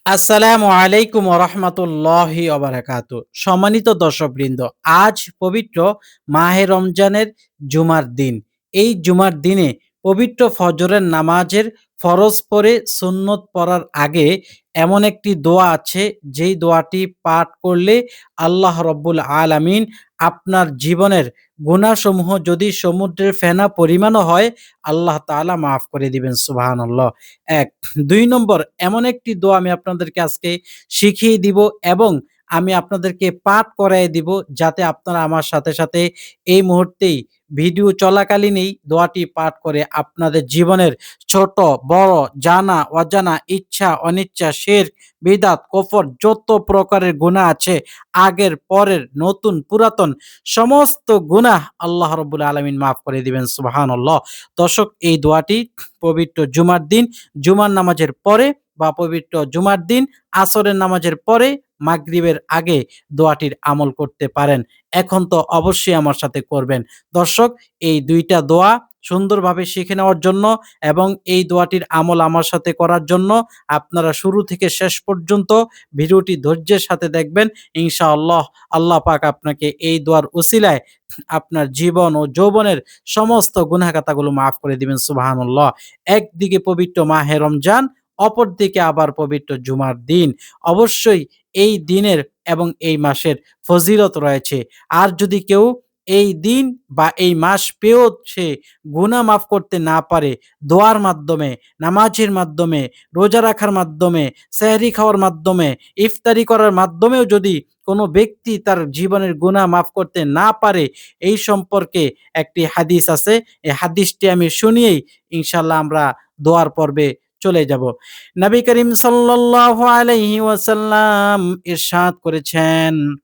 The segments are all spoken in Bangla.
আসসালামু আলাইকুম ওরহমতুল্লাহি ওবারাকাতু। সম্মানিত দর্শকবৃন্দ, আজ পবিত্র মাহে রমজানের জুমার দিন। এই জুমার দিনে পবিত্র ফজরের নামাজের ফরজ পড়ে সুন্নত পড়ার আগে এমন একটি দোয়া আছে, যেই দোয়াটি পাঠ করলে আল্লাহ রব্বুল আলামিন আপনার জীবনের গুনাহসমূহ যদি সমুদ্রের ফেনা পরিমাণও হয়, আল্লাহ তাআলা মাফ করে দিবেন। সুবহানাল্লাহ। ১ ২ নম্বর, এমন একটি দোয়া আমি আপনাদেরকে আজকে শিখিয়ে দিব এবং আমি আপনাদেরকে পাঠ করায়ে দিব, যাতে আপনারা আমার সাথে, সাথে এই মুহূর্তেই ভিডিও চলাকালীনই দোয়াটি পাঠ করে আপনাদের জীবনের ছোট, বড়, জানা, অজানা, ইচ্ছা, অনিচ্ছা, শিরক, বিদআত, কুফর যত প্রকারের গুনাহ আছে, আগের, পরের, নতুন, পুরাতন সমস্ত গুনাহ আল্লাহ রাব্বুল আলামিন মাফ করে দিবেন। সুবহানাল্লাহ। দর্শক, এই দোয়াটি পবিত্র জুমার দিন জুমার নামাজের পরে বা পবিত্র জুমার দিন আসরের নামাজের পরে মাগরিবের আগে দোয়াটির আমল করতে পারেন। এখন তো অবশ্যই আমার সাথে করবেন। দর্শক, এই ২ টা দোয়া সুন্দরভাবে শিখে নেওয়ার জন্য এবং এই দোয়াটির আমল আমার সাথে করার জন্য আপনারা শুরু থেকে শেষ পর্যন্ত ভিডিওটি ধৈর্যের সাথে দেখবেন। ইনশাআল্লাহ আল্লাহ পাক আপনাকে এই দোয়ার উসিলায় আপনার জীবন ও যৌবনের সমস্ত গুনাহ খাতাগুলো মাফ করে দিবেন। সুবহানাল্লাহ। একদিকে পবিত্র মাহে রমজান, অপরদিকে আবার পবিত্র জুমার দিন। অবশ্যই এই দিনের এবং এই মাসের ফজিলত রয়েছে। আর যদি কেউ এই দিন বা এই মাস পেয়েও সে গুনাহ মাফ করতে না পারে, দোয়ার মাধ্যমে, নামাজের মাধ্যমে, রোজা রাখার মাধ্যমে, সেহরি খাওয়ার মাধ্যমে, ইফতারি করার মাধ্যমেও যদি কোনো ব্যক্তি তার জীবনের গুনাহ মাফ করতে না পারে, এই সম্পর্কে একটি হাদিস আছে। এই হাদিসটি আমি শুনিয়েই ইনশাআল্লাহ আমরা দোয়ার পর্বে চলে যাব। নবী করিম সাল্লাল্লাহু আলাইহি ওয়াসাল্লাম ইরশাদ করেছেন,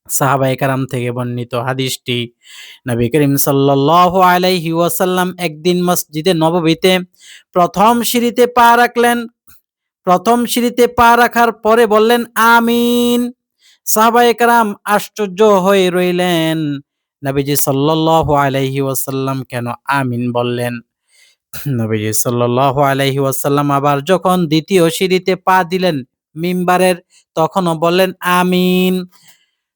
সাহাবায়ে কেরাম থেকে বর্ণিত হাদিসটি। নবী করিম সাল্লাল্লাহু আলাইহি ওয়াসাল্লাম একদিন মসজিদে নববীতে ১ম সিঁড়িতে পা রাখলেন। ১ম সিঁড়িতে পা রাখার পরে বললেন, আমিন। সাহাবায়ে কেরাম আশ্চর্য হয়ে রইলেন। নবীজি সাল্লাল্লাহু আলাইহি ওয়াসাল্লাম কেন আমিন বললেন? নবীজি সাল্লাল্লাহু আলাইহি ওয়াসাল্লাম আবার যখন ২য় সিঁড়িতে পা দিলেন মিম্বারের, তখনও বললেন, আমিন।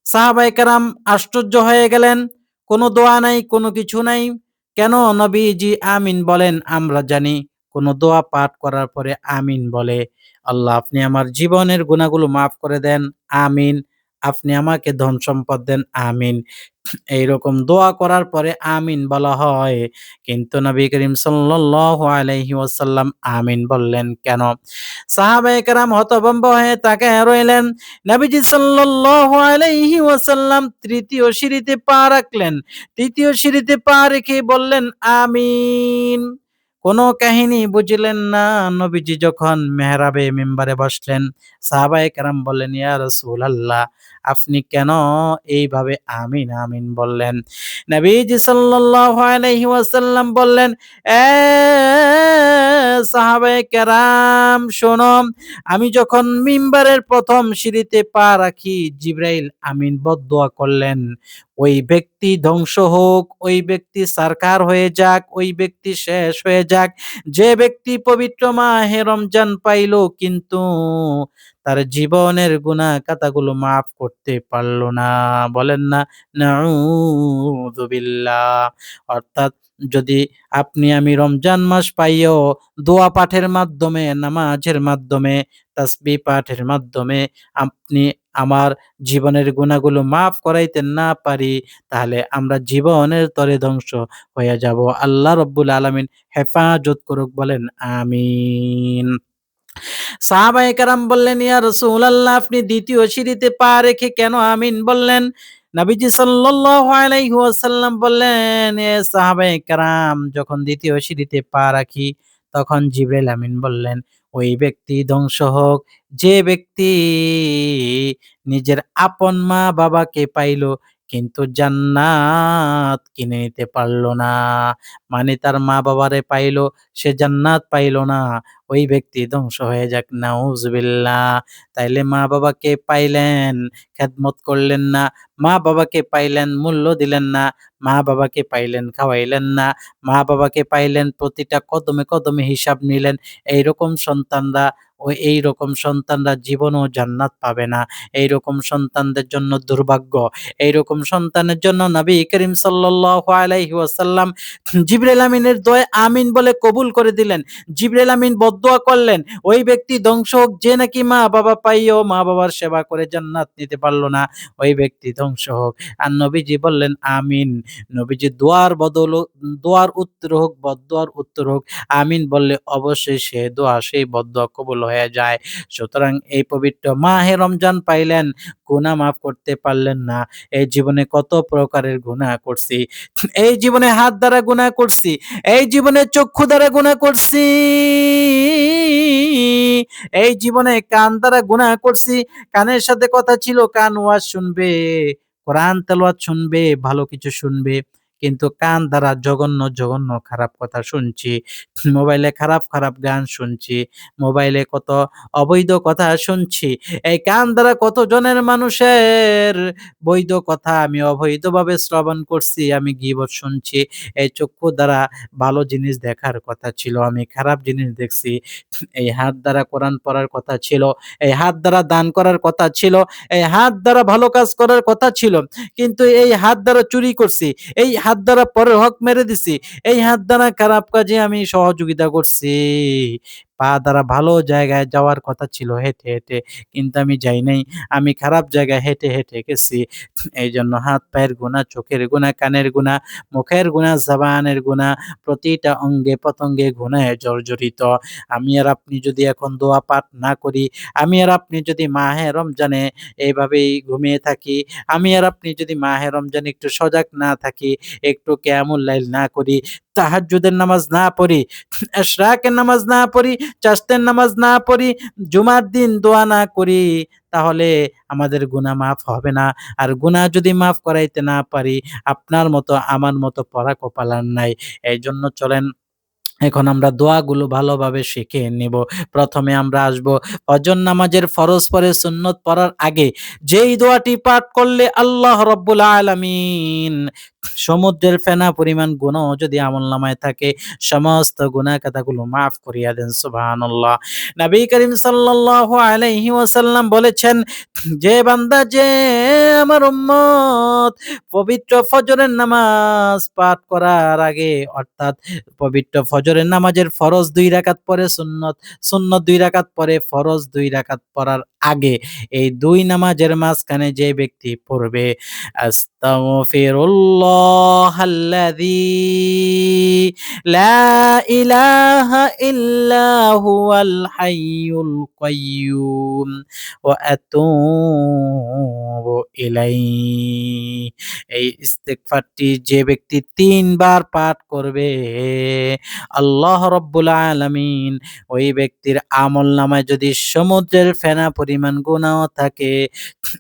সাহাবায়ে কেরাম আশ্চর্য হয়ে গেলেন। কোন দোয়া নাই, কোন কিছু নাই। কেন নবীজি আমিন বলেন? আমরা জানি কোন দোয়া পাঠ করার পরে আমিন বলে, আল্লাহ আপনি আমার জীবনের গুনাহগুলো মাফ করে দেন, আমিন। আপনি আমাকে ধন সম্পদ দেন, আমিন। এইরকম দোয়া করার পরে আমিন বলা হয়। কিন্তু নবী করিম সাল্লাল্লাহু আলাইহি ওয়াসাল্লাম আমিন বললেন কেন? সাহাবায়ে কেরাম হতভম্ব হয়ে তাকায়া রইলেন। নবীজি সাল্লাল্লাহু আলাইহি ওয়াসাল্লাম ৩য় সিঁড়িতে পা রাখলেন। ৩য় সিঁড়িতে পা রেখে বললেন, আমিন। কোন কাহিনী বুঝলেন না। নবীজি যখন মেহরাবে মিম্বারে বসলেন, সাহাবায়ে কেরাম বললেন, ইয়া রাসূলাল্লাহ, আপনি কেন এইভাবে আমিন, আমিন বললেন? নবীজি সাল্লাল্লাহু আলাইহি ওয়াসাল্লাম বললেন, এ সাহাবায়ে কেরাম শোনো, আমি যখন মিম্বারের ১ম সিঁড়িতে পা রাখি, জিবরাইল আমিন বদদোয়া করলেন। ওই ব্যক্তি ধ্বংস হোক, ওই ব্যক্তি সারকার হয়ে যাক, ওই ব্যক্তি শেষ হয়ে যাক, যে ব্যক্তি পবিত্র মাহে রমজান পাইল কিন্তু তার জীবনের গুনাহ খাতাগুলো মাফ করতে পারল না। বলেন না, নাউযুবিল্লাহ। অর্থাৎ যদি আপনি আমি রমজান মাস পাইয়াও দোয়া পাঠের মাধ্যমে, নামাজের মাধ্যমে, তাসবিহ পাঠের মাধ্যমে আপনি আমার জীবনের গুনাহগুলো মাফ করাইতে না পারি, তাহলে আমরা জীবনের তরে ধ্বংস হয়ে যাব। আল্লাহ রব্বুল আলামিন হেফাজত করুক, বলেন আমিন। সাহাবায়ে কেরাম বললেন, ইয়া রাসূলাল্লাহ, আপনি ২য় সিঁড়িতে পা রেখে কেন আমিন বললেন? নবীজি সাল্লাল্লাহু আলাইহি ওয়াসাল্লাম বললেন, এ সাহাবায়ে কেরাম, যখন ২য় সিঁড়িতে পা রাখি তখন জিবরাইল আমিন বললেন, ওই ব্যক্তি ধ্বংস হোক যে ব্যক্তি নিজের আপন মা-বাবাকে পাইল কিন্তু জান্নাত কিনে নিতে পারল না। মানে তার মা-বাবারে পাইল, সে জান্নাত পাইল না। ওই ব্যক্তি ধ্বংস হয়ে যাক, নাউজুবিল্লাহ। তাইলে মা-বাবাকে পাইলেন, খেদমত করলেন না। মা-বাবাকে পাইলেন, মূল্য দিলেন না। মা-বাবাকে পাইলেন, খাওয়াইলেন না। মা-বাবাকে পাইলেন, প্রতিটা কদমে, কদমে হিসাব নিলেন। এইরকম সন্তানরা এইরকম সন্তানরা জীবনেও জান্নাত পাবে না। এইরকম সন্তানদের জন্য দুর্ভাগ্য। এইরকম সন্তানের জন্য নবী করিম সাল্লাল্লাহু আলাইহি ওয়াসাল্লাম জিবরাইল আমিনের দোয়া আমিন বলে কবুল করে দিলেন। জিবরাইল আমিন বদদোয়া করলেন, ওই ব্যক্তি ধ্বংস হোক যে নাকি মা-বাবা পাইয়েও মা-বাবার সেবা করে জান্নাত নিতে পারল না, ওই ব্যক্তি ধ্বংস হোক। আর নবীজি বললেন আমিন। নবীজি দোয়ার উত্তর হোক, বদদোয়ার উত্তর হোক, আমিন বললে অবশ্যই সে দোয়া, সেই বদদোয়া কবুল হয়ে যায়। সুতরাং এই পবিত্র মাহে রমজান পাইলেন, গুনাহ মাফ করতে পারলেন না। এই জীবনে কত প্রকারের গুনাহ করছি। এই জীবনে হাত দ্বারা গুনাহ করছি, এই জীবনে চক্ষু দ্বারা গুনাহ করছি, এই জীবনে কান দ্বারা গুনাহ করছি। কানের সাথে কথা ছিল, কান ওয়াজ শুনবে, কোরআন তেলাওয়াত শুনবে, ভালো কিছু শুনবে। কিন্তু কান দ্বারা জঘন্য, জঘন্য খারাপ কথা শুনছি। মোবাইলে খারাপ, খারাপ গান শুনছি। মোবাইলে কত অবৈধ কথা শুনছি। এই কান দ্বারা কতজনের মানুষের বৈধ কথা আমি অবৈধভাবে শ্রবণ করছি, আমি গীবত শুনছি। এই চক্ষু দ্বারা ভালো জিনিস দেখার কথা ছিল, আমি খারাপ জিনিস দেখছি। এই হাত দ্বারা কোরআন পড়ার কথা ছিল, এই হাত দ্বারা দান করার কথা ছিল, এই হাত দ্বারা ভালো কাজ করার কথা ছিল। কিন্তু এই হাত দ্বারা চুরি করছি, এই হাত দ্বারা পরের হক মেরে দিছি, এই হাত দ্বারা খারাপ কাজে আমি সহযোগিতা করছি। পা দ্বারা ভালো জায়গায় যাওয়ার কথা ছিল হেঁটে, হেঁটে, কিন্তু আমি যাই নাই। আমি খারাপ জায়গায় হেঁটে, হেঁটে গেছি। এইজন্য হাত পায়ের গুনাহ, চোখের গুনাহ, কানের গুনাহ, মুখের গুনাহ, জবানের গুনাহ, প্রতিটা অঙ্গে প্রত্যঙ্গে গুনাহে জর্জরিত। আমি আর আপনি যদি এখন দোয়া পাঠ না করি, আমি আর আপনি যদি মাহে রমজানে এইভাবেই ঘুমিয়ে থাকি, আমি আর আপনি যদি মাহে রমজানে একটু সজাগ না থাকি, একটু কিয়ামুল লাইল না করি, তাহাজ্জুদের নামাজ না পড়ি, ইশরাকের নামাজ না পড়ি, চাশতের নামাজ না পড়ি, জুমার দিন দোয়া না করি, তাহলে আমাদের গুনাহ মাফ হবে না। আর গুনাহ যদি মাফ করাইতে না পারি, আপনার মতো আমার মতো পড়া কপাল আর নাই। এইজন্য চলেন এখন আমরা দোয়াগুলো ভালোভাবে শিখে নিব। প্রথমে আমরা আসবো ফজর নামাজের ফরজ পরে সুন্নত পড়ার আগে যেই দোয়াটি পাঠ করলে আল্লাহ রাব্বুল আলামিন সমুদ্রের ফেনা পরিমাণ গুনাহ যদি আমলনামায় থাকে, সমস্ত গুনাহ খাতাগুলো মাফ করিয়া দেন। সুবহানাল্লাহ। নবী করিম সাল্লাল্লাহু আলাইহি ওয়াসাল্লাম বলেছেন, যে বান্দা, যে আমার উম্মত পবিত্র ফজরের নামাজ পাঠ করার আগে, অর্থাৎ পবিত্র ফজরের নামাজের ফরজ ২ রাকাত পরে সুন্নত, সুন্নত ২ রাকাত পরে ফরজ ২ রাকাত পড়ার আগে এই ২ নামাজের মাঝখানে যে ব্যক্তি পড়বে আস্তাগফিরুল্লাহাল্লাযী লা ইলাহা ইল্লা হুয়াল হাইয়ুল কাইয়্যুম ওয়া আতুবু ইলাইহি। এই ইস্তেগফারটি যে ব্যক্তি ৩ বার পাঠ করবে, আল্লাহ রাব্বুল আলামিন ওই ব্যক্তির আমলনামায় যদি সমুদ্রের ফেনা পরিমাণ গুনাহ থাকে,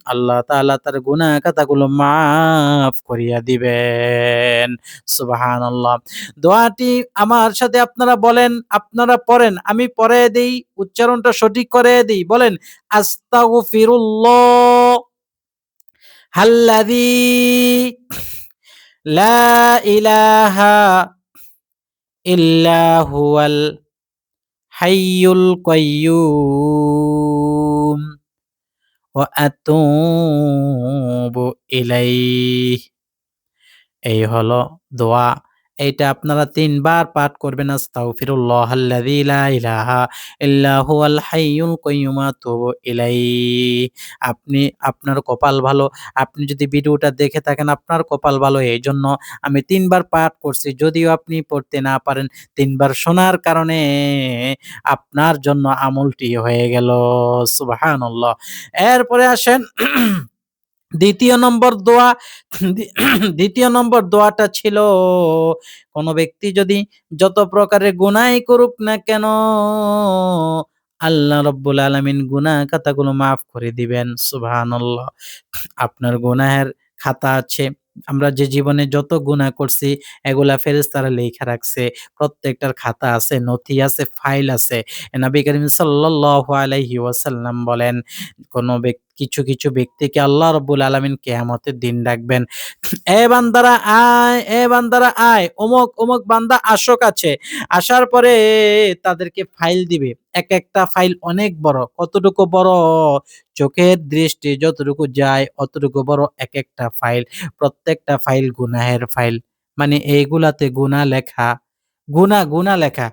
আল্লাহ তাআলা তার গুনাহ খাতাগুলো মাফ করিয়া দিবেন। সুবহানাল্লাহ। দোয়াটি আমার সাথে আপনারা বলেন, আপনারা পড়েন, আমি পড়ায়ে দেই, উচ্চারণটা সঠিক করে দেই। বলেন, আস্তাগফিরুল্লাহ হাল্লাযী লা ইলাহা ইল্লা হুয়াল হাইয়ুল কাইয়্যুম ওয়া আতুবু ইলাইহি। এই হলো দোয়া। এইটা আপনারা ৩ বার পাঠ করবেন। আস্তাগফিরুল্লাহাল্লাযী লা ইলাহা ইল্লা হুয়াল হাইয়ুল কাইয়্যুম ওয়া আতুবু ইলাইহি। আপনি, আপনার কপাল ভালো। আপনি যদি ভিডিওটা দেখে থাকেন, আপনার কপাল ভালো। এইজন্য আমি ৩ বার পাঠ করছি। যদিও আপনি পড়তে না পারেন, ৩ বার শোনার কারণে আপনার জন্য আমলটি হয়ে গেল। সুবহানাল্লাহ। এরপরে আসেন ২য় নম্বর দোয়া। দ্বি ২য় নম্বর দোয়াটা ছিল, কোন ব্যক্তি যদি যত প্রকারের গুনাহই করুক না কেন, আল্লাহ রাব্বুল আলামিন গুনাহ খাতাগুলো মাফ করে দিবেন। সুবহানাল্লাহ। আপনার গুনাহের খাতা আছে। আমরা যে জীবনে যত গুনাহ করছি এগুলা ফেরেশতারা লেইখা রাখছে। প্রত্যেকটার খাতা আছে, নথি আছে, ফাইল আছে। নবী করিম সাল্লাল্লাহু আলাইহি ওয়াসাল্লাম বলেন, কোন কিছু, কিছু ব্যক্তিকে আল্লাহ রাব্বুল আলামিন কিয়ামতের দিন ডাকবেন। এ বান্দারা আয়, অমুক, অমুক বান্দা আসো কাছে। আসার পরে তাদেরকে ফাইল দিবে। একেকটা ফাইল অনেক বড়। কতটুকু বড়? চোখের দৃষ্টি যতটুকু যায় অতটুকু বড় একেকটা ফাইল। প্রত্যেকটা ফাইল গুনাহের ফাইল। মানে এইগুলাতে গুনাহ লেখা, গুনাহ লেখা।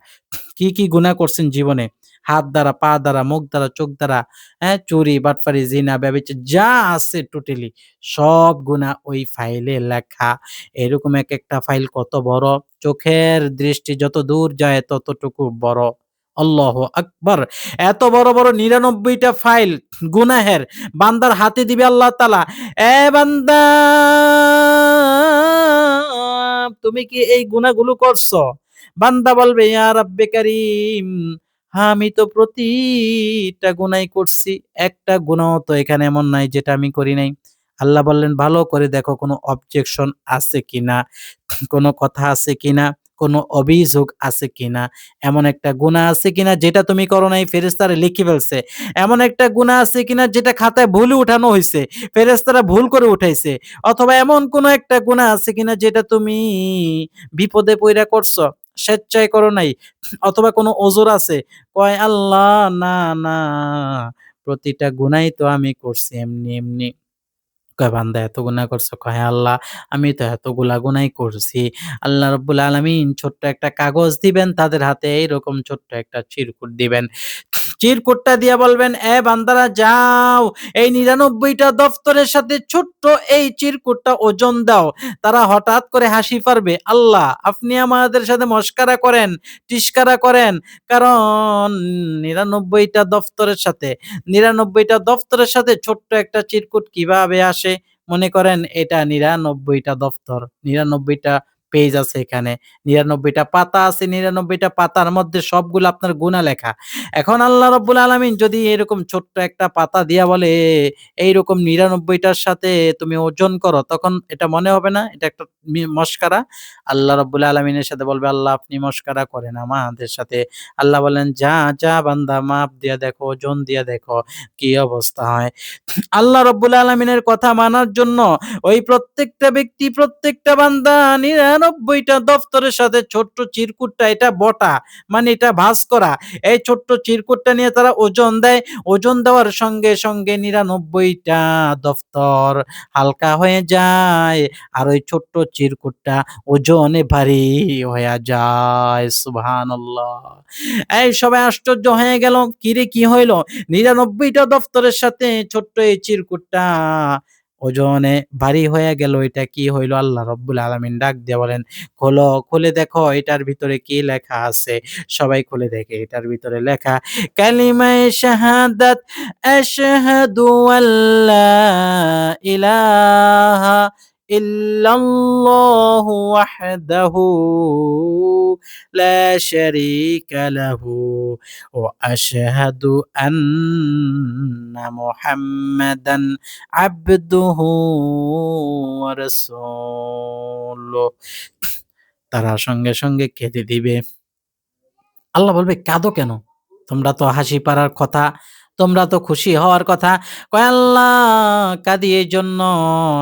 কি, কি গুনাহ করছেন জীবনে? হাত দ্বারা, পা দ্বারা, মুখ দ্বারা, চোখ দ্বারা, হ্যাঁ? চুরি, বাটপারি, জিনা, ব্যভিচার যা আছে টোটালি সব গুনাহ ওই ফাইলে লেখা। এরকম একেকটা ফাইল কত বড়? চোখের দৃষ্টি যত দূর যায় ততটুকু বড়। আল্লাহু আকবার! এত বড়, বড় ৯৯ টা ফাইল গুনাহের বান্দার হাতে দিবে আল্লাহ তাআলা। "এ বান্দা তুমি কি এই গুনাহগুলো করছো?" বান্দা বলবে, "ইয়া রাব্বে কারীম, আমি তো প্রতিটা গুনাহই করছি। একটা গুনাহও তো এখানে এমন নাই যেটা আমি করি নাই।" আল্লাহ বললেন, "ভালো করে দেখো কোনো অবজেকশন আছে কিনা, কোনো কথা আছে কিনা, কোনো অভিযোগ আছে কিনা। এমন একটা গুনাহ আছে কিনা যেটা তুমি করো নাই, ফেরেশতারা লিখে ফেলছে। এমন একটা গুনাহ আছে কিনা যেটা খাতায় ভুলে উঠানো হইছে, ফেরেশতারা ভুল করে উঠাইছে। অথবা এমন কোনো একটা গুনাহ আছে কিনা যেটা তুমি বিপদে পইড়া করছো, স্বেচ্ছায় করো নাই। অথবা কোনো ওজর আছে?" কয়, "আল্লাহ না, না, প্রতিটা গুনাহই তো আমি করছি এমনি, এমনি।" কয়, "বান্দা এত গুনাহ করছো?" কয়, "হ্যাঁ আল্লাহ, আমি তো এতগুলা গুনাহই করছি।" আল্লাহ রাব্বুল আলামিন ছোট্ট একটা কাগজ দিবেন তাদের হাতে, এইরকম ছোট্ট একটা চিরকুট দিবেন। চিরকুটটা দিয়া বলবেন, "এ বান্দারা যাও, এই ৯৯ টা দফতরের সাথে ছোট্ট এই চিরকুটটা ওজন দাও।" তারা হঠাৎ করে হাসি পারবে, "আল্লাহ, আপনি আমাদের সাথে মশকরা করেন, টিস্কারা করেন। কারণ ৯৯ টা দফতরের সাথে ৯৯ টা দফতরের সাথে ছোট্ট একটা চিরকুট কিভাবে আসে? মনে করেন এটা ৯৯ টা দফতর, ৯৯ টা পেজ আছে এখানে, ৯৯ টা পাতা আছে, ৯৯ টা পাতার মধ্যে সবগুলো আপনার গুনাহ লেখা। এখন আল্লাহ রাব্বুল আলামিন যদি এরকম ছোট্ট একটা পাতা দিয়া বলে, এইরকম ৯৯ টার সাথে তুমি ওজন করো, তখন এটা মনে হবে না? এটা একটা মশকরা? আল্লাহ রাব্বুল আলামিনের সাথে বলবে, "আল্লাহ আপনি মশকরা করেন আমাদের সাথে।" আল্লাহ বলেন, "যা, যা বান্দা মাপ দিয়া দেখো, ওজন দিয়া দেখো কি অবস্থা হয়।" আল্লাহ রাব্বুল আলামিনের কথা মানার জন্য ওই প্রত্যেকটা ব্যক্তি, প্রত্যেকটা বান্দা ৯৯ টা দফতরের সাথে ছোট্ট চিরকুটটা এটা বটা, মানে এটা ভাঁজ করা। এই ছোট্ট চিরকুটটা নিয়ে তারা ওজন দেয়। ওজন দেওয়ার সঙ্গে, সঙ্গে ৯৯ টা দফতর হালকা হয়ে যায়। আর ওই ছোট্ট চিরকুটটা ওজনে ভারী হইয়া যায়। সুবহানাল্লাহ! এই সবাই আশ্চর্য হয়ে গেল। কিরে কি হইল? ৯৯ টা দফতরের সাথে ছোট্ট এই চিরকুটটা ওজনে ভারী হয়ে গেল। এটা কি হইল? আল্লাহ রাব্বুল আলামিন ডাক দিয়ে বলেন, "খোলো, খুলে দেখো এটার ভিতরে কি লেখা আছে?" সবাই খুলে দেখে এটার ভিতরে লেখা কালিমায়ে শাহাদাত আশহাদু আল্লা ইলাহা ইল্লাল্লাহু ওয়াহদাহু লা শারীকা লাহু وأشهد أن محمدًا عبده ورسوله তারা সঙ্গে, সঙ্গে কেঁদে দিবে। আল্লাহ বলবে, "কাঁদো কেন? তোমরা তো হাসি পাড়ার কথা, তোমরা তো খুশি হওয়ার কথা।" কয়, "আল্লাহ কাঁদি এইজন্য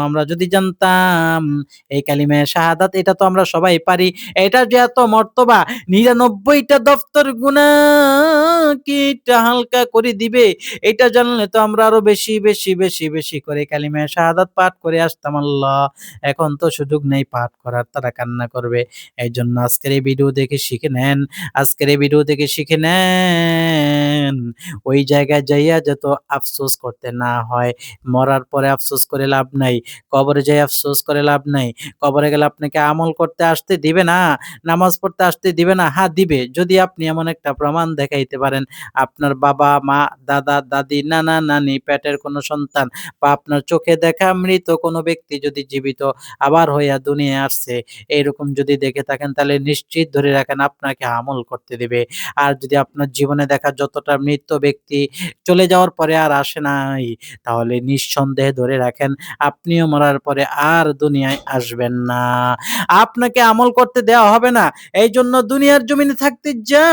আমরা যদি জানতাম এই কালিমায়ে শাহাদাত এটা তো আমরা সবাই পারি। এটার যে এত মর্তবা ৯৯ টা দফতর গুনাহকে হালকা করে দিবে এটা জানলে তো আমরা আরো বেশি, বেশি, বেশি, বেশি করে কালিমায়ে শাহাদাত পাঠ করে আসতাম আল্লাহ। এখন তো সুযোগ নেই পাঠ করার।" তারা কান্না করবে। এইজন্য আজকের এই ভিডিও দেখে শিখে নেন। আজকের এই ভিডিও থেকে শিখে নেন, ওই জায়গায় যাইয়া যাতে আফসোস করতে না হয়। মরার পরে আফসোস করে লাভ নাই। কবরে যেয়ে আফসোস করে লাভ নাই। কবরে গেলে আপনাকে আমল করতে আসতে দিবে না, নামাজ পড়তে আসতে দিবে না। হ্যাঁ দিবে, যদি আপনি এমন একটা প্রমাণ দেখাইতে পারেন, আপনার বাবা, মা, দাদা, দাদি, নানা, নানি, পেটের কোনো সন্তান বা আপনার চোখে দেখা মৃত কোনো ব্যক্তি যদি জীবিত আবার হইয়া দুনিয়ায় আসছে, এইরকম যদি দেখে থাকেন তাহলে নিশ্চিত ধরে রাখেন আপনাকে আমল করতে দিবে। আর যদি আপনার জীবনে দেখা যতটা মৃত ব্যক্তি চলে যাওয়ার পরে আর আসে নাই, তাহলে নিঃসন্দেহে ধরে রাখেন আপনিও মরার পরে আর দুনিয়ায় আসবেন না। আপনাকে আমল করতে দেওয়া হবে না। এইজন্য দুনিয়ার জমিনে থাকতে যা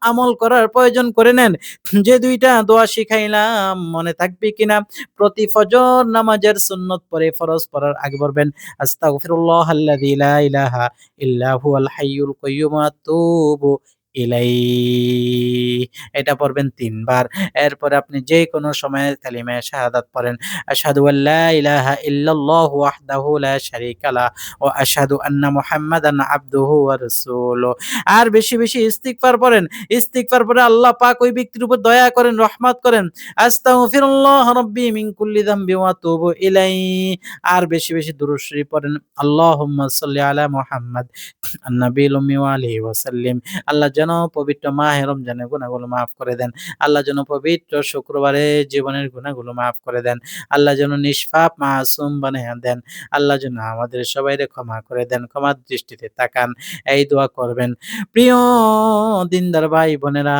আমল করার প্রয়োজন করে নেন। যে ২ টা দোয়া শিখাইলাম মনে থাকবে কিনা? প্রতি ফজর নামাজের সুন্নত পড়ে ফরজ পড়ার আগে পড়বেন আস্তাগফিরুল্লাহাল্লাযী লা ইলাহা ইল্লা হুয়াল হাইয়ুল কাইয়্যুম ওয়া আতুবু ইলাইহি। এটা পড়বেন ৩ বার। এরপরে আপনি যেকোনো সময়ে কালিমায়ে শাহাদাত পড়েন। আশহাদু আল্লা ইলাহা ইল্লাল্লাহু ওয়াহদাহু লা শারীকা লাহ ওয়া আশহাদু আন্না মুহাম্মাদান আবদুহু ওয়া রাসূলুহু। আর বেশি, বেশি ইস্তিগফার পড়েন। ইস্তিগফার পড়ে আল্লাহ পাক ওই ব্যক্তির উপর দয়া করেন, রহমত করেন। আস্তাগফিরুল্লাহ রাব্বি মিন কুল্লি যামবি ওয়া আতুবু ইলাইহি। আর বেশি, বেশি দুরূদ শরীফ পড়েন। আল্লাহুম্মা সাল্লি আলা মুহাম্মাদ আন-নাবিয়্যিল উম্মি ওয়া আলিহি ওয়া সাল্লিম। আল্লাহ যেন পবিত্র মাহে রমজানের গুনাহগুলো মাফ করে দেন। আল্লাহ যেন পবিত্র শুক্রবারের জীবনের গুনাহগুলো মাফ করে দেন। আল্লাহ যেন নিষ্পাপ মাসুম বানাইয়া দেন। আল্লাহ যেন আমাদের সবাইরে ক্ষমা করে দেন। ক্ষমার দৃষ্টিতে তাকান। এই দোয়া করবেন। প্রিয় দিনদার ভাই বোনেরা,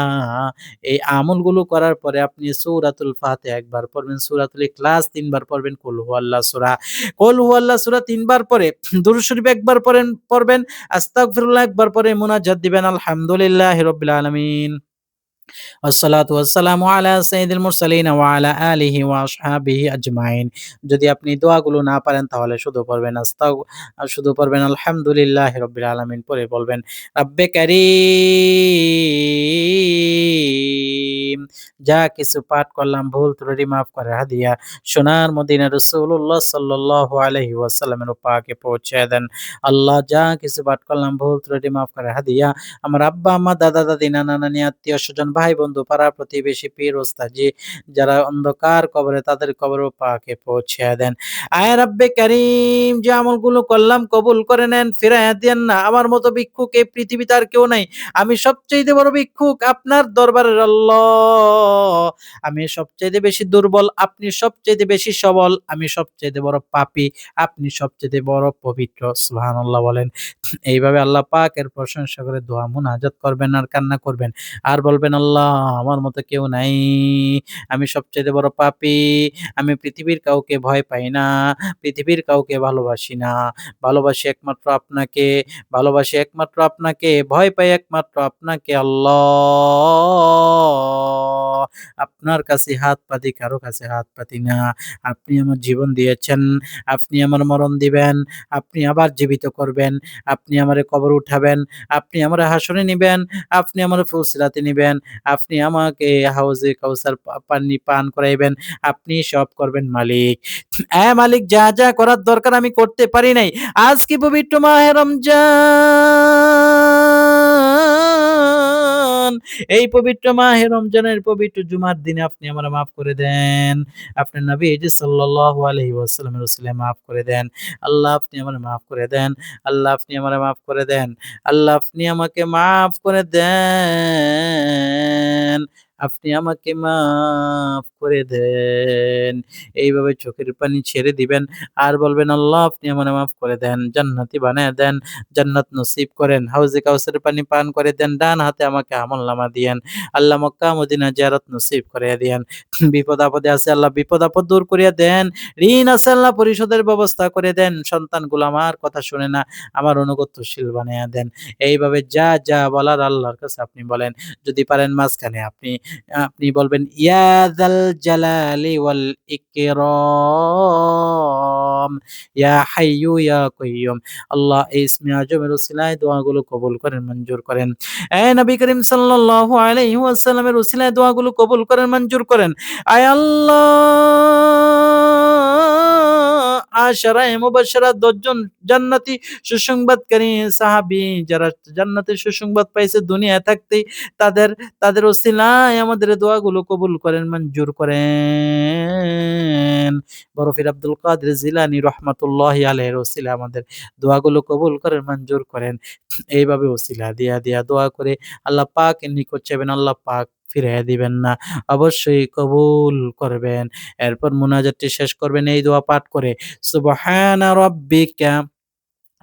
এই আমলগুলো করার পরে আপনি সূরাতুল ফাতিহা একবার পড়বেন, সূরাতুল ইখলাস ৩ বার পড়বেন, কুল হুয়াল্লাহ সূরা, কুল হুয়াল্লাহ সূরা ৩ বার পড়ে দুরূদ শরীফ একবার পড়বেন, আস্তাগফিরুল্লাহ একবার পড়ে মুনাজাত দিবেন আলহামদুলিল্লাহি রাব্বিল আলামিন। আসসালাতু ওয়াসসালামু আলা সাইয়্যিদিল মুরসালিন ওয়া আলা আলিহি ওয়া আসহাবিহি আজমাইন। যদি আপনি দোয়াগুলো না পারেন তাহলে শুধু পড়বেন আলহামদুলিল্লাহি রাব্বিল আলামিন পরে বলবেন রব্বে কারীম। যা কিছু পাঠ করলাম ভুল ত্রুটি মাফ করে হাদিয়া সোনার মদিনা রাসূলুল্লাহ সাল্লাল্লাহু আলাইহি ওয়াসাল্লামের পাকে পৌঁছে দেন। আল্লাহ যা কিছু পাঠ করলাম ভুল ত্রুটি মাফ করে হাদিয়া আমার আব্বা, আম্মা, দাদা, দাদি, নানা, নানি, আত্মীয়স্বজন, ভাই-বন্ধু, পাড়া-প্রতিবেশী, পীর, ওস্তাদ যারা অন্ধকার কবরে তাদের কবরেও পাকে পৌঁছিয়া দেন। আয় রাব্বে কারীম যে আমলগুলো করলাম কবুল করে নেন, ফিরাইয়া দিয়েন না। আমার মতো ভিক্ষুক এই পৃথিবীতে আর কেউ নাই। আমি সবচাইতে বড় ভিক্ষুক আপনার দরবারের আল্লাহ। আমি সবচাইতে বেশি দুর্বল, আপনি সবচাইতে বেশি সবল। আমি সবচাইতে বড় পাপী, আপনি সবচাইতে বড় পবিত্র। সুবহানাল্লাহ বলেন। এইভাবে আল্লাহ পাকের প্রশংসা করে দোয়া মুনাজাত করবেন আর কান্না করবেন। আর বলবেন, "আল্লাহ আমার মতো কেউ নাই। আমি সবচাইতে বড় পাপী। আমি পৃথিবীর কাউকে ভয় পাই না। পৃথিবীর কাউকে ভালোবাসি না। ভালোবাসি একমাত্র আপনাকে, ভালোবাসি একমাত্র আপনাকে, ভয় পাই একমাত্র আপনাকে আল্লাহ। আপনার কাছে হাত পাতি, কারো কাছে হাত পাতি না। আপনি আমার জীবন দিয়েছেন, আপনি আমার মরণ দিবেন, আপনি আবার জীবিত করবেন। আপনি আমারে কবর উঠাবেন, আপনি আমারে হাসরে নিবেন, আপনি আমারে ফুলসিরাতে নিবেন, আপনি আমাকে হাউজে কাউসার পানি পান করাইবেন, আপনি সব করবেন মালিক। মালিক যা, যা করার দরকার আমি করতে পারি নাই। আজকে পবিত্র মাহে রমজান, এই পবিত্র মাহে রমজানের পবিত্র জুমার দিনে আপনি আমারে মাফ করে দেন। আপনার নবীজি সাল্লাল্লাহু আলাইহি ওয়াসাল্লামের ওসিলায় মাফ করে দেন। আল্লাহ আপনি আমারে মাফ করে দেন। আল্লাহ আপনি আমারে মাফ করে দেন। আল্লাহ আপনি আমাকে মাফ করে দেন। আপনি আমাকে মাফ করে দেন। এইভাবে চোখের পানি ছেড়ে দিবেন আর বলবেন, "আল্লাহ আপনি আমারে মাফ করে দেন। জান্নাতি বানায়া দেন। জান্নাত নসিব করেন। হাউজে কাউসারের পানি পান করে দেন। ডান হাতে আমাকে আমলনামা দিয়েন। আল্লাহ মক্কা মদিনা জিয়ারত নসিব করিয়া দিয়েন। বিপদ আপদে আছে আল্লাহ বিপদ আপদ দূর করিয়া দেন। ঋণ আছে আল্লাহ পরিশোধের ব্যবস্থা করে দেন। সন্তানগুলো আমার কথা শুনে না, আমার অনুগত্যশীল বানাইয়া দেন।" এইভাবে যা, যা বলার আল্লাহর কাছে আপনি বলেন। যদি পারেন মাঝখানে আপনি আপনি বলবেন, "ইয়া যাল জালালি ওয়াল ইকরাম, ইয়া হাইয়্যু ইয়া কাইয়্যুম।" আল্লাহ এই ইসমে আজমের উসিলায় দোয়াগুলো কবুল করেন, মঞ্জুর করেন। নবী করিম সাল্লাল্লাহু আলাইহি ওয়াসাল্লামের উসিলায় দোয়াগুলো কবুল করেন, মঞ্জুর করেন। আয় আল্লাহ আশারায়ে মুবাশশারা ১০ জন জান্নাতি সুসংবাদকারী সাহাবী যারা জান্নাতের সুসংবাদ পাইছে দুনিয়ায় থাকতেই তাদের তাদের ওসিলায় আমাদের দোয়াগুলো কবুল করেন, মঞ্জুর করেন। বরফির আব্দুল কাদের জিলানী রহমাতুল্লাহি আলাইহির ওসিলায় আমাদের দোয়াগুলো কবুল করেন, মঞ্জুর করেন। এইভাবে ওসিলা দিয়া, দিয়া দোয়া করে আল্লাহ পাকের নিকট চাইবেন, আল্লাহ পাক ফিরাইয়া দিবেন না। অবশ্যই কবুল করবেন। এরপর মুনাজাতটি শেষ করবেন এই দোয়া পাঠ করে, সুবহানা রাব্বিকা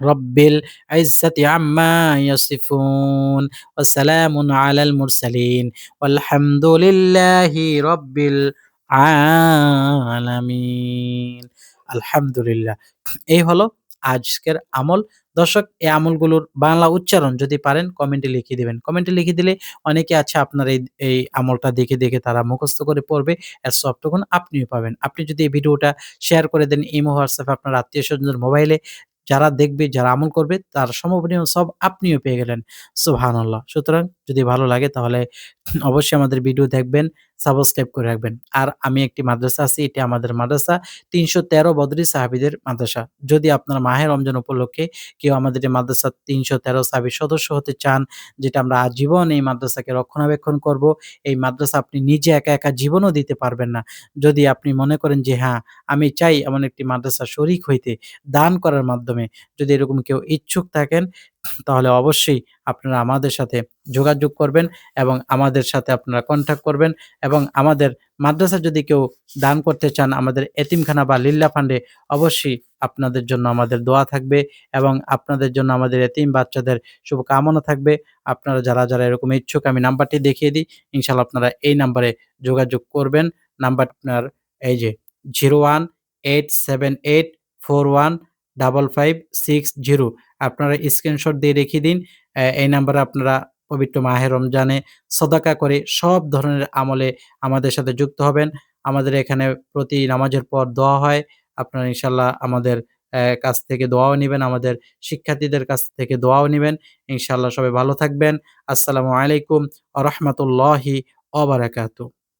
রব্বিল ইজ্জাতি আম্মা ইয়াসিফুন ওয়া সালামুন আলাল মুরসালিন ওয়ালহামদুলিল্লাহি রব্বিল আলামিন। আলহামদুলিল্লাহ। এই হলো আজকের আমল। দর্শক এই আমলগুলোর বাংলা উচ্চারণ যদি পারেন কমেন্টে লিখে দিবেন। কমেন্টে লিখে দিলে অনেকে আছে আপনার এই আমলটা দেখে তারা মুখস্থ করে পড়বে। এর সবটুকুন আপনিও পাবেন। আপনি যদি এই ভিডিওটা শেয়ার করে দেন ইমো, হোয়াটসঅ্যাপে আপনার আত্মীয়স্বজনদের মোবাইলে, যারা দেখবে, যারা আমল করবে তার সমপরিমাণ সব আপনিও পেয়ে গেলেন। সুবহানাল্লাহ। সুতরাং যদি ভালো লাগে তাহলে অবশ্যই আমাদের ভিডিও দেখবেন, সাবস্ক্রাইব করে রাখবেন। আর আমি একটি মাদ্রাসা আছি, এটি আমাদের মাদ্রাসা ৩১৩ বদরি সাহাবীদের মাদ্রাসা। যদি আপনারা মাহে রমজান উপলক্ষে কেউ আমাদের এই মাদ্রাসার ৩১৩ সাহাবীর সদস্য হতে চান, যেটা আমরা আজীবন এই মাদ্রাসাকে রক্ষণাবেক্ষণ করব। এই মাদ্রাসা আপনি নিজে একা জীবনও দিতে পারবেন না। যদি আপনি মনে করেন যে হ্যাঁ, আমি চাই এমন একটি মাদ্রাসার শরিক হইতে, দান করার মাধ্যমে, যদি এরকম কেউ ইচ্ছুক থাকেন তাহলে অবশ্যই আপনারা আমাদের সাথে যোগাযোগ করবেন এবং আমাদের সাথে আপনারা কন্টাক্ট করবেন এবং আমাদের মাদ্রাসা যদি কেউ দান করতে চান আমাদের এতিমখানা বা লিল্লা ফান্ডে, অবশ্যই আপনাদের জন্য আমাদের দোয়া থাকবে এবং আপনাদের জন্য আমাদের এতিম বাচ্চাদের শুভকামনা থাকবে। আপনারা যারা এরকম ইচ্ছুক আমি নাম্বারটি দেখিয়ে দিই। ইনশাআল্লাহ আপনারা এই নাম্বারে যোগাযোগ করবেন। নাম্বার আপনার এই যে 01878415560। আপনারা স্ক্রিনশট দিয়ে রেখে দিন। এই নাম্বারে আপনারা পবিত্র মাহে রমজানে সদাকা করে সব ধরনের আমলে আমাদের সাথে যুক্ত হবেন। আমাদের এখানে প্রতি নামাজের পর দোয়া হয়। আপনারা ইনশাআল্লাহ আমাদের কাছ থেকে দোয়াও নিবেন, আমাদের শিক্ষার্থীদের কাছ থেকে দোয়াও নিবেন। ইনশাআল্লাহ সবাই ভালো থাকবেন। আসসালামু আলাইকুম ওয়া রাহমাতুল্লাহি ওয়া বারাকাতুহু।